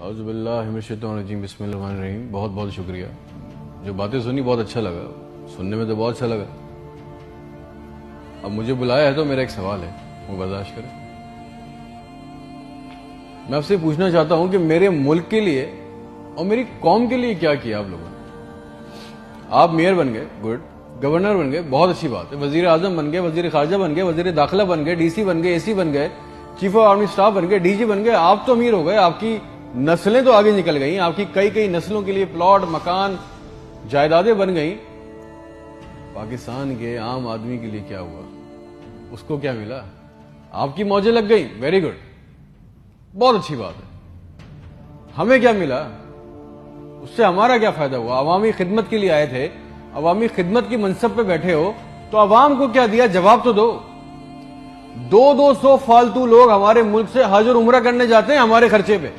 اعوذ باللہ من الشیطان الرجیم، بسم اللہ الرحمن الرحیم۔ بہت بہت شکریہ، جو باتیں سنی بہت اچھا لگا، سننے میں تو بہت اچھا لگا۔ اب مجھے بلایا ہے تو میرا ایک سوال ہے، وہ برداشت کریں۔ میں آپ سے پوچھنا چاہتا ہوں کہ میرے ملک کے لیے اور میری قوم کے لیے کیا کیا آپ لوگوں نے؟ آپ میئر بن گئے، گڈ، گورنر بن گئے، بہت اچھی بات ہے، وزیر اعظم بن گئے، وزیر خارجہ بن گئے، وزیر داخلہ بن گئے، ڈی سی بن گئے، اے سی بن گئے، چیف آف آرمی اسٹاف بن گئے، ڈی جی بن گئے۔ آپ تو امیر ہو گئے، آپ کی نسلیں تو آگے نکل گئیں، آپ کی کئی نسلوں کے لیے پلاٹ، مکان، جائیدادیں بن گئیں۔ پاکستان کے عام آدمی کے لیے کیا ہوا؟ اس کو کیا ملا؟ آپ کی موجیں لگ گئیں، ویری گڈ، بہت اچھی بات ہے۔ ہمیں کیا ملا؟ اس سے ہمارا کیا فائدہ ہوا؟ عوامی خدمت کے لیے آئے تھے، عوامی خدمت کی منصب پہ بیٹھے ہو تو عوام کو کیا دیا؟ جواب تو دو۔ 200 فالتو لوگ ہمارے ملک سے حج اور عمرہ کرنے جاتے ہیں ہمارے خرچے پہ،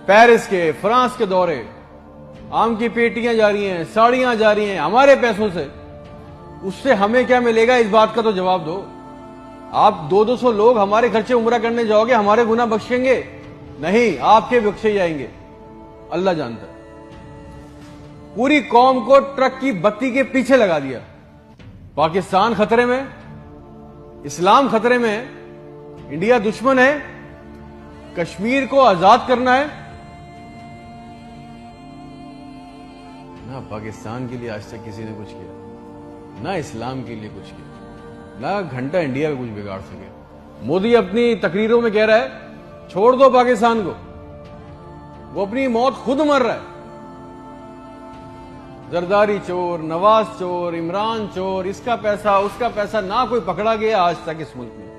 پیرس کے، فرانس کے دورے، آم کی پیٹیاں جا رہی ہیں، ساڑیاں جا رہی ہیں ہمارے پیسوں سے۔ اس سے ہمیں کیا ملے گا؟ اس بات کا تو جواب دو۔ آپ 200 لوگ ہمارے خرچے عمرہ کرنے جاؤ گے، ہمارے گناہ بخشیں گے؟ نہیں، آپ کے بخشے جائیں گے، اللہ جانتا ہے۔ پوری قوم کو ٹرک کی بتی کے پیچھے لگا دیا۔ پاکستان خطرے میں، اسلام خطرے میں ہے، انڈیا دشمن ہے، کشمیر کو آزاد کرنا ہے۔ نہ پاکستان کے لیے آج تک کسی نے کچھ کیا، نہ اسلام کے لیے کچھ کیا، نہ گھنٹہ انڈیا کا کچھ بگاڑ سکے۔ مودی اپنی تقریروں میں کہہ رہا ہے چھوڑ دو پاکستان کو، وہ اپنی موت خود مر رہا ہے۔ زرداری چور، نواز چور، عمران چور، اس کا پیسہ نہ کوئی پکڑا گیا آج تک اس ملک میں،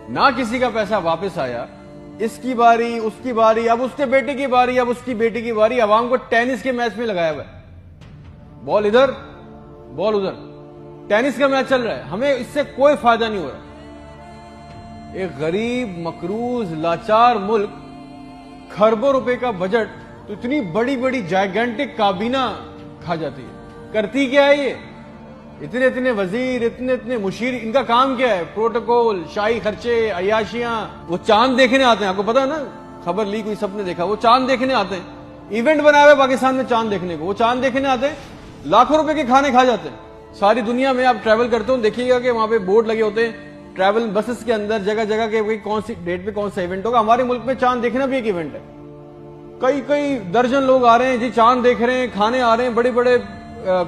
نہ کسی کا پیسہ واپس آیا۔ اس کی باری، اس کی باری، اب اس کے بیٹے کی باری، اب اس کی بیٹی کی باری۔ عوام کو ٹینس کے میچ میں لگایا ہوا ہے، بال ادھر بال ادھر، ٹینس کا میچ چل رہا ہے، ہمیں اس سے کوئی فائدہ نہیں ہو رہا۔ ایک غریب، مقروض، لاچار ملک، کھربوں روپے کا بجٹ، تو اتنی بڑی بڑی جائگنٹک کابینہ کھا جاتی ہے۔ کرتی کیا ہے یہ؟ اتنے وزیر، اتنے مشیر، ان کا کام کیا ہے؟ پروٹوکول، شاہی خرچے، عیاشیاں۔ وہ چاند دیکھنے آتے ہیں، آپ کو پتا ہے نا، خبر لی کوئی، سب نے دیکھا، وہ چاند دیکھنے آتے ہیں، ایونٹ بنایا ہوا پاکستان میں چاند دیکھنے کو، وہ چاند دیکھنے آتے ہیں، لاکھوں روپے کے کھانے کھا جاتے ہیں۔ ساری دنیا میں آپ ٹریول کرتے ہو، دیکھیے گا کہ وہاں پہ بورڈ لگے ہوتے ہیں ٹریول بسز کے اندر، جگہ جگہ کے کون سی ڈیٹ پہ کون سا ایونٹ ہوگا۔ ہمارے ملک میں چاند دیکھنا بھی ایک ایونٹ ہے، کئی درجن لوگ آ رہے ہیں جی، چاند دیکھ رہے ہیں، کھانے آ رہے ہیں، بڑے بڑے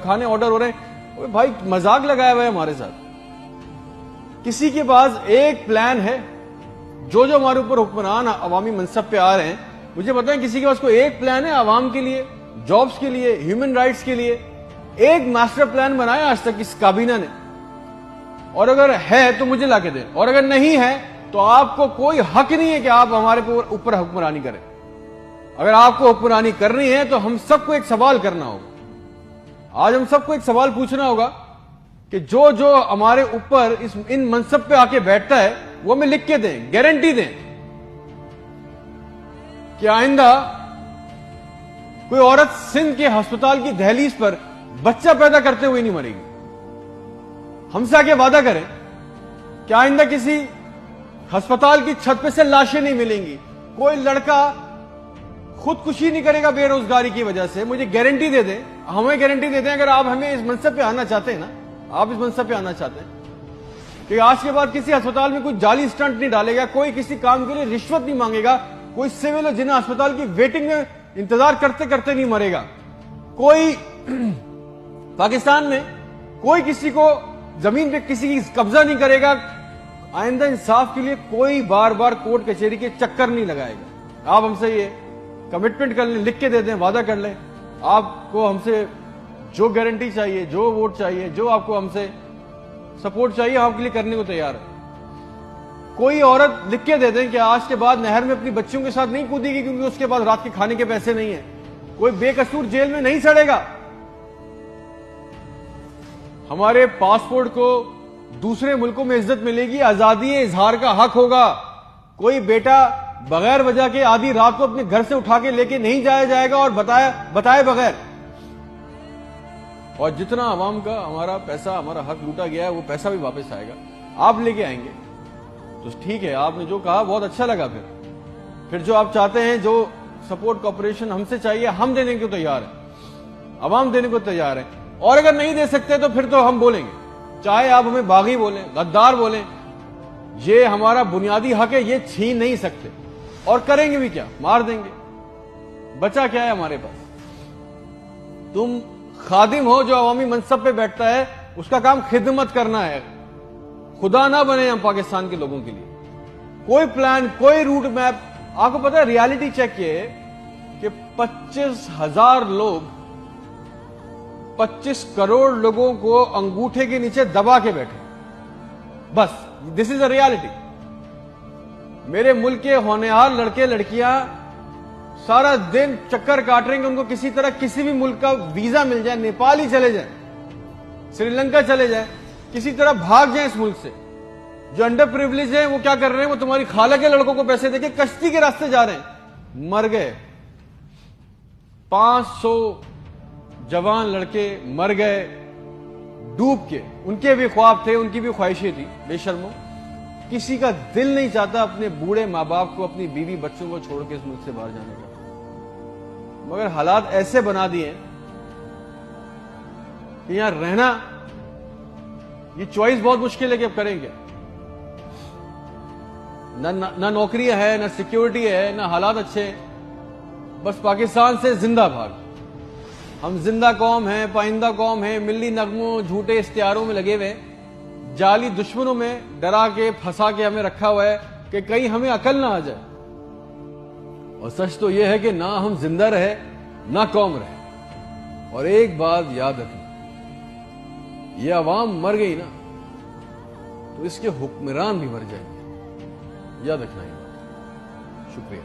کھانے آرڈر ہو رہے ہیں۔ بھائی مذاق لگایا ہوا ہے ہمارے ساتھ۔ کسی کے پاس ایک پلان ہے، جو ہمارے اوپر حکمران عوامی منصب پہ آ رہے ہیں، مجھے پتا ہے کسی کے پاس کوئی ایک پلان ہے عوام کے لیے، جابز کے لیے، ہیومن رائٹس کے لیے؟ ایک ماسٹر پلان بنایا آج تک اس کابینہ نے؟ اور اگر ہے تو مجھے لا کے دیں، اور اگر نہیں ہے تو آپ کو کوئی حق نہیں ہے کہ آپ ہمارے اوپر حکمرانی کریں۔ اگر آپ کو حکمرانی کرنی ہے تو ہم سب کو ایک سوال کرنا ہوگا، آج ہم سب کو ایک سوال پوچھنا ہوگا کہ جو ہمارے اوپر ان منصب پہ آ کے بیٹھتا ہے وہ ہمیں لکھ کے دیں، گارنٹی دیں کہ آئندہ کوئی عورت سندھ کے ہسپتال کی دہلیز پر بچہ پیدا کرتے ہوئے نہیں مرے گی۔ ہم سے آگے وعدہ کریں کہ آئندہ کسی ہسپتال کی چھت پہ سے لاشیں نہیں ملیں گی، کوئی لڑکا خودکشی نہیں کرے گا بے روزگاری کی وجہ سے۔ مجھے گارنٹی دے دیں، ہمیں گارنٹی دے دیں، اگر آپ ہمیں اس منصب پہ آنا چاہتے ہیں نا، آپ اس منصب پہ آنا چاہتے ہیں کہ آج کے بعد کسی ہسپتال میں کوئی جعلی سٹنٹ نہیں ڈالے گا، کوئی کسی کام کے لیے رشوت نہیں مانگے گا، کوئی سول اور جنہ ہسپتال کی ویٹنگ میں انتظار کرتے کرتے نہیں مرے گا، کوئی پاکستان میں کوئی کسی کو زمین پہ کسی کی قبضہ نہیں کرے گا، آئندہ انصاف کے لیے کوئی بار بار کورٹ کچہری کے چکر نہیں لگائے گا۔ آپ ہم سے یہ کمٹمنٹ کر لیں، لکھ کے دے دیں، وعدہ کر لیں، آپ کو ہم سے جو گارنٹی چاہیے، جو ووٹ چاہیے، جو آپ کو ہم سے سپورٹ چاہیے، ہم آپ کے لیے کرنے کو تیار ہے۔ کوئی عورت لکھ کے دے دیں کہ آج کے بعد نہر میں اپنی بچیوں کے ساتھ نہیں کودے گی کیونکہ اس کے بعد رات کے کھانے کے پیسے نہیں ہیں، کوئی بے قصور جیل میں نہیں سڑے گا، ہمارے پاسپورٹ کو دوسرے ملکوں میں عزت ملے گی، آزادی اظہار کا حق ہوگا، کوئی بیٹا بغیر وجہ کے آدھی رات کو اپنے گھر سے اٹھا کے لے کے نہیں جایا جائے گا اور بتائے بغیر۔ اور جتنا عوام کا ہمارا پیسہ، ہمارا حق لوٹا گیا ہے، وہ پیسہ بھی واپس آئے گا، آپ لے کے آئیں گے تو ٹھیک ہے۔ آپ نے جو کہا بہت اچھا لگا، پھر جو آپ چاہتے ہیں، جو سپورٹ کوپریشن ہم سے چاہیے, ہم دینے کو تیار ہیں, عوام دینے کو تیار ہے. اور اگر نہیں دے سکتے تو پھر تو ہم بولیں گے, چاہے آپ ہمیں باغی بولیں, غدار بولیں, یہ ہمارا بنیادی حق ہے, یہ چھین نہیں سکتے. اور کریں گے بھی کیا, مار دیں گے. بچا کیا ہے ہمارے پاس؟ تم خادم ہو جو عوامی منصب پہ بیٹھتا ہے, اس کا کام خدمت کرنا ہے. خدا نہ بنے ہم پاکستان کے لوگوں کے لیے. کوئی پلان, کوئی روٹ میپ. آپ کو پتا ہے ریالٹی چیک یہ ہے کہ 25,000 لوگ 25 کروڑ لوگوں کو انگوٹھے کے نیچے دبا کے بیٹھے. بس دس از اے ریالٹی. میرے ملک کے ہونہار لڑکے لڑکیاں سارا دن چکر کاٹ رہے ہیں کہ ان کو کسی طرح کسی بھی ملک کا ویزا مل جائے, نیپال ہی چلے جائیں, سری لنکا چلے جائیں, کسی طرح بھاگ جائیں اس ملک سے. جو انڈر پریویلیج ہیں وہ کیا کر رہے ہیں, وہ تمہاری خالہ کے لڑکوں کو پیسے دے کے کشتی کے راستے جا رہے ہیں. مر گئے 500 جوان لڑکے, مر گئے ڈوب کے. ان کے بھی خواب تھے, ان کی بھی خواہشیں تھی. بے شرمو, کسی کا دل نہیں چاہتا اپنے بوڑھے ماں باپ کو, اپنی بیوی بچوں کو چھوڑ کے اس ملک سے باہر جانے کا. مگر حالات ایسے بنا دیے کہ یہاں رہنا, یہ چوائس بہت مشکل ہے کہ اب کریں گے. نہ نوکری ہے, نہ سیکیورٹی ہے, نہ حالات اچھے. بس پاکستان سے زندہ بھاگ. ہم زندہ قوم ہیں, پائندہ قوم ہیں, ملی نغموں جھوٹے اشتہاروں میں لگے ہوئے, جعلی دشمنوں میں ڈرا کے پھنسا کے ہمیں رکھا ہوا ہے کہ کہیں ہمیں عقل نہ آ جائے. اور سچ تو یہ ہے کہ نہ ہم زندہ رہے نہ قوم رہے. اور ایک بات یاد رکھنا, یہ عوام مر گئی نا تو اس کے حکمران بھی مر جائیں گے. یاد رکھنا یہ بات. شکریہ.